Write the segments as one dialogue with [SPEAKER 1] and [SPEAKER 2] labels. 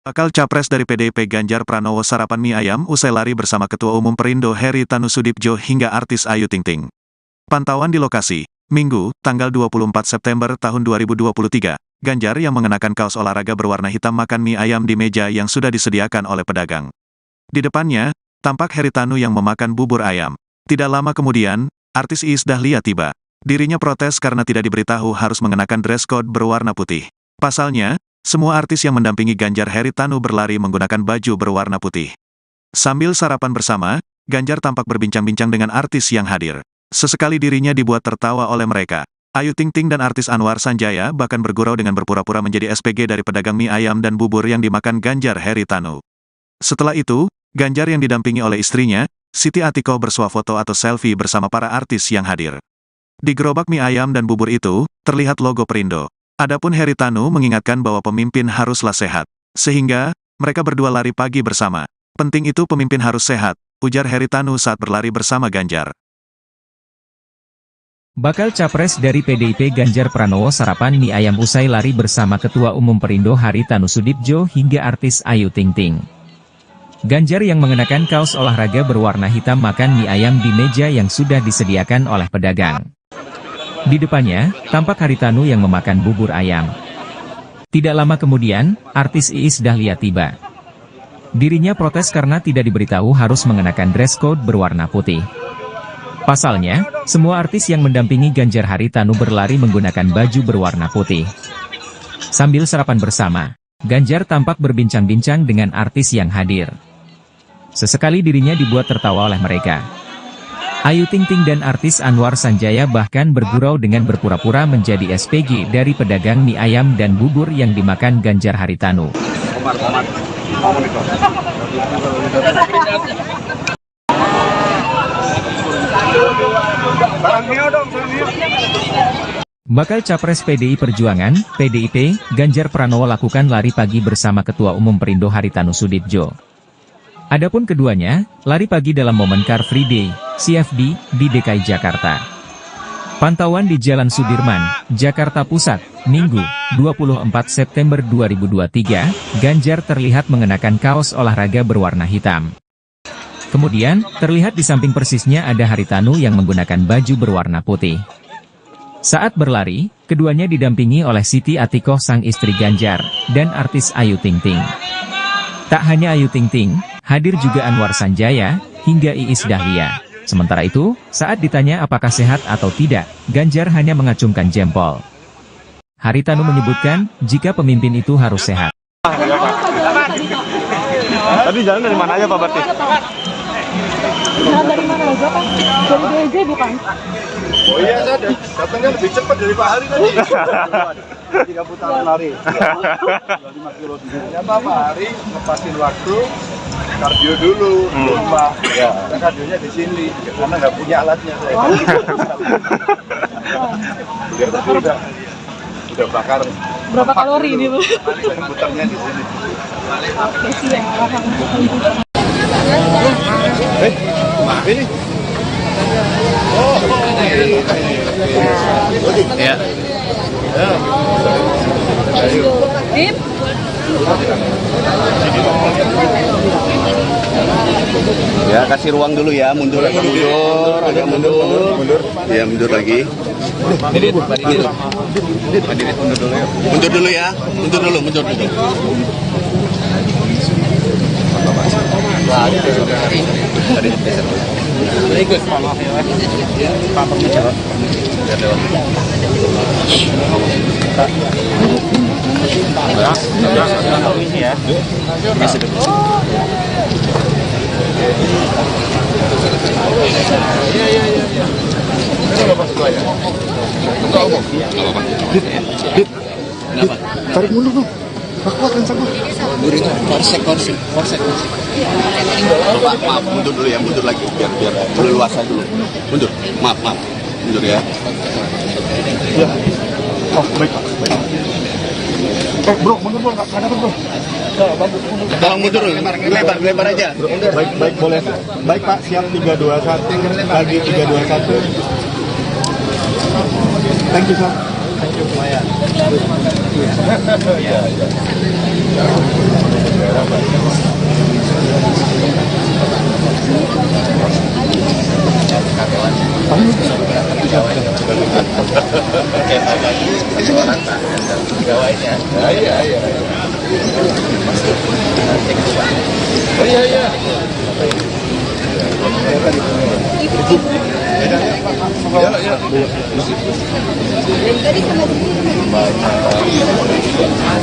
[SPEAKER 1] Bakal Capres dari PDIP Ganjar Pranowo sarapan mie ayam usai lari bersama Ketua Umum Perindo Heritanu Sudibjo hingga artis Ayu Ting Ting. Pantauan di lokasi, Minggu, tanggal 24 September tahun 2023, Ganjar yang mengenakan kaos olahraga berwarna hitam makan mie ayam di meja yang sudah disediakan oleh pedagang. Di depannya, tampak Heritanu yang memakan bubur ayam. Tidak lama kemudian, artis Iis Dahlia tiba. Dirinya protes karena tidak diberitahu harus mengenakan dress code berwarna putih. Pasalnya, semua artis yang mendampingi Ganjar Heritanu berlari menggunakan baju berwarna putih. Sambil sarapan bersama, Ganjar tampak berbincang-bincang dengan artis yang hadir. Sesekali dirinya dibuat tertawa oleh mereka. Ayu Ting Ting dan artis Anwar Sanjaya bahkan bergurau dengan berpura-pura menjadi SPG dari pedagang mie ayam dan bubur yang dimakan Ganjar Heritanu. Setelah itu, Ganjar yang didampingi oleh istrinya, Siti Atikoh bersuah foto atau selfie bersama para artis yang hadir. Di gerobak mie ayam dan bubur itu, terlihat logo Perindo. Adapun Heritanu mengingatkan bahwa pemimpin haruslah sehat. Sehingga, mereka berdua lari pagi bersama. Penting itu pemimpin harus sehat, ujar Heritanu saat berlari bersama Ganjar.
[SPEAKER 2] Bakal Capres dari PDIP Ganjar Pranowo sarapan mie ayam usai lari bersama Ketua Umum Perindo Heritanu Sudibjo hingga artis Ayu Ting Ting. Ganjar yang mengenakan kaos olahraga berwarna hitam makan mie ayam di meja yang sudah disediakan oleh pedagang. Di depannya, tampak Heritanu yang memakan bubur ayam. Tidak lama kemudian, artis Iis Dahlia tiba. Dirinya protes karena tidak diberitahu harus mengenakan dress code berwarna putih. Pasalnya, semua artis yang mendampingi Ganjar Heritanu berlari menggunakan baju berwarna putih. Sambil sarapan bersama, Ganjar tampak berbincang-bincang dengan artis yang hadir. Sesekali dirinya dibuat tertawa oleh mereka. Ayu Ting Ting dan artis Anwar Sanjaya bahkan bergurau dengan berpura-pura menjadi SPG dari pedagang mie ayam dan bubur yang dimakan Ganjar Heritanu. Bakal Capres PDI Perjuangan, PDIP, Ganjar Pranowo lakukan lari pagi bersama Ketua Umum Perindo Heritanu Sudibjo. Adapun keduanya, lari pagi dalam momen Car Free Day, CFD, di DKI Jakarta. Pantauan di Jalan Sudirman, Jakarta Pusat, Minggu, 24 September 2023, Ganjar terlihat mengenakan kaos olahraga berwarna hitam. Kemudian, terlihat di samping persisnya ada Heritanu yang menggunakan baju berwarna putih. Saat berlari, keduanya didampingi oleh Siti Atikoh sang istri Ganjar, dan artis Ayu Ting Ting. Tak hanya Ayu Ting Ting, hadir juga Anwar Sanjaya, hingga Iis Dahlia. Sementara itu, saat ditanya apakah sehat atau tidak, Ganjar hanya mengacungkan jempol. Heritanu menyebutkan, jika pemimpin itu harus sehat.
[SPEAKER 3] Tadi jalan dari mana aja Pak Berti?
[SPEAKER 4] Jalan dari mana aja Pak? Dari DJ bukan?
[SPEAKER 3] Oh iya, saya datangnya lebih cepat dari Pak Hari tadi. 3 putaran lari. 5 kilo. Ternyata Pak Hari ngepasin waktu, kardio dulu, lupa. Ya, kardionya di sini, karena nggak punya alatnya saya. Udah bakar.
[SPEAKER 4] Berapa kalori ini Bu?
[SPEAKER 3] Putarnya di sini. Ini. Oh,
[SPEAKER 1] Ya.
[SPEAKER 4] Dim?
[SPEAKER 5] Ya, kasih ruang dulu ya, mundur lagi, agak mundur. Ya, mundur lagi. Mundur dulu ya, mundur dulu.
[SPEAKER 3] ikut maaf ya. Pak Permijawab. Ya. Iya. Ini Bapak Ketua ya? Ketua Umum? Nggak apa-apa. Kenapa? Tarik mundur dong. Gak kuat kan sama?
[SPEAKER 5] Mundur itu, korsek. Maaf, mundur dulu ya, mundur lagi. Biar leluasa dulu. Mundur, maaf. Mundur ya.
[SPEAKER 3] Ya. Oh, baik Pak. Bro, mundur bro, nggak ada bro.
[SPEAKER 5] Tolong mundur, lebar aja.
[SPEAKER 3] Baik, boleh. Baik Pak, siap 321, lagi 321. Thank you, Pak. Thank you, Maya.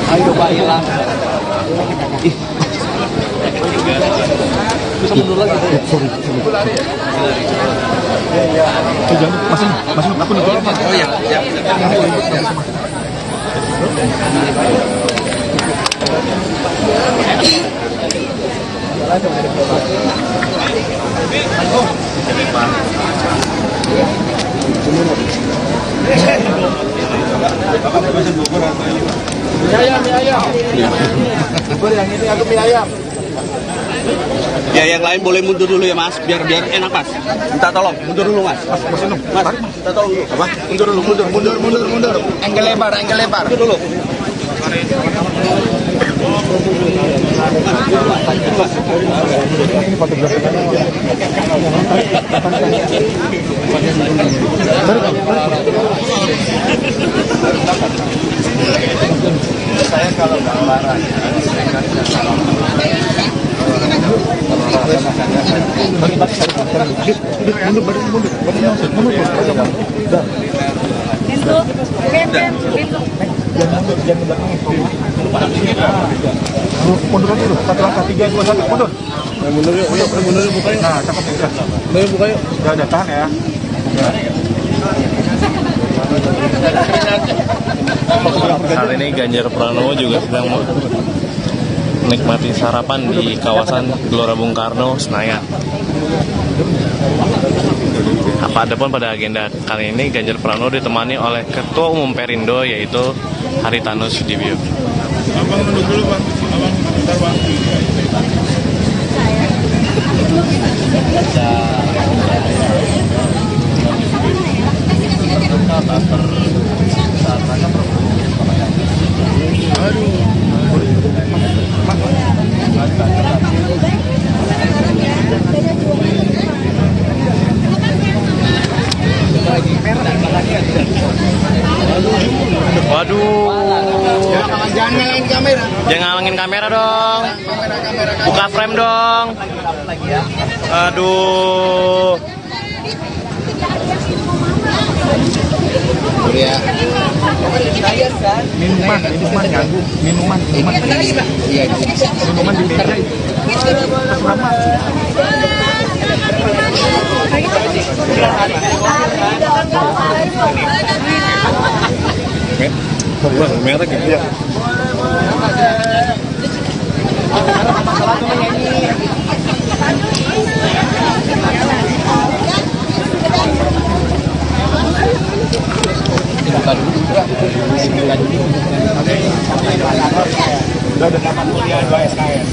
[SPEAKER 5] Ayo Pak hilang. Bisa mundur lagi. Sorry. Masih aku nih. Oh iya, ya.
[SPEAKER 3] Mie ayam. Bubur yang ini aku mie ayam.
[SPEAKER 5] Ya yang lain boleh mundur dulu ya Mas, biar enak Mas. Minta tolong, mundur dulu Mas. Mas, minta tolong dulu. Apa? Mundur dulu, mundur.
[SPEAKER 3] Angle lebar.
[SPEAKER 5] Mundur dulu.
[SPEAKER 3] Saya kalau nggak olahraga, saya kan tidak salah. Mundur dulu, 1 langkah, 3, 2, 1, mundur. Mundur yuk, buka yuk. Nah, cakep ya. Mundur buka yuk. Udah, tahan ya.
[SPEAKER 6] Saat ini Ganjar Pranowo juga sedang menikmati sarapan di kawasan Gelora Bung Karno, Senayan. Adapun pada agenda kali ini Ganjar Pranowo ditemani oleh Ketua Umum Perindo yaitu Haritanus Sudibyo.
[SPEAKER 3] Abang duduk dulu Bang. Abang bentar Bang.
[SPEAKER 6] Waduh.
[SPEAKER 3] Jangan ngalangin kamera.
[SPEAKER 6] Jangan ngalangin kamera dong. Buka frame dong. Aduh.
[SPEAKER 3] Minuman ganggu. Minuman di meja.
[SPEAKER 6] Merah gitu ya.
[SPEAKER 3] Udah 82 SKS.